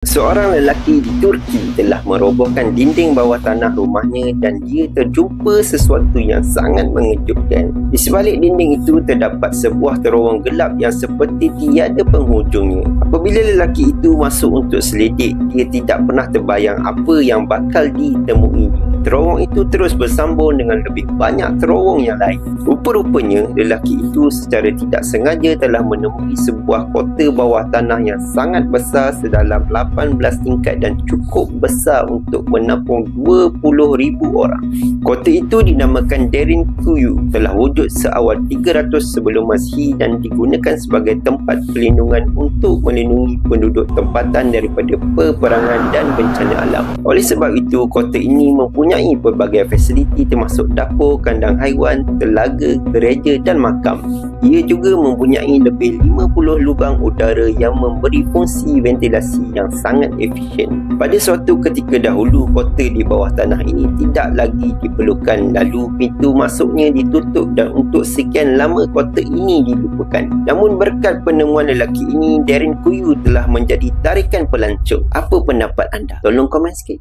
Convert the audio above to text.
Seorang lelaki di Turki telah merobohkan dinding bawah tanah rumahnya dan dia terjumpa sesuatu yang sangat mengejutkan. Di sebalik dinding itu terdapat sebuah terowong gelap yang seperti tiada penghujungnya. Apabila lelaki itu masuk untuk selidik, dia tidak pernah terbayang apa yang bakal ditemuinya. Terowong itu terus bersambung dengan lebih banyak terowong yang lain. Rupa-rupanya, lelaki itu secara tidak sengaja telah menemui sebuah kota bawah tanah yang sangat besar sedalam 18 tingkat dan cukup besar untuk menampung 20,000 orang. Kota itu dinamakan Derinkuyu, telah wujud seawal 300 sebelum Masihi dan digunakan sebagai tempat perlindungan untuk melindungi penduduk tempatan daripada peperangan dan bencana alam. Oleh sebab itu, kota ini mempunyai pelbagai fasiliti termasuk dapur, kandang haiwan, telaga, gereja dan makam. Ia juga mempunyai lebih 50 lubang udara yang memberi fungsi ventilasi yang sangat efisien. Pada suatu ketika dahulu, kota di bawah tanah ini tidak lagi diperlukan, lalu pintu masuknya ditutup dan untuk sekian lama kota ini dilupakan. Namun berkat penemuan lelaki ini, Derinkuyu telah menjadi tarikan pelancong. Apa pendapat anda? Tolong komen sikit.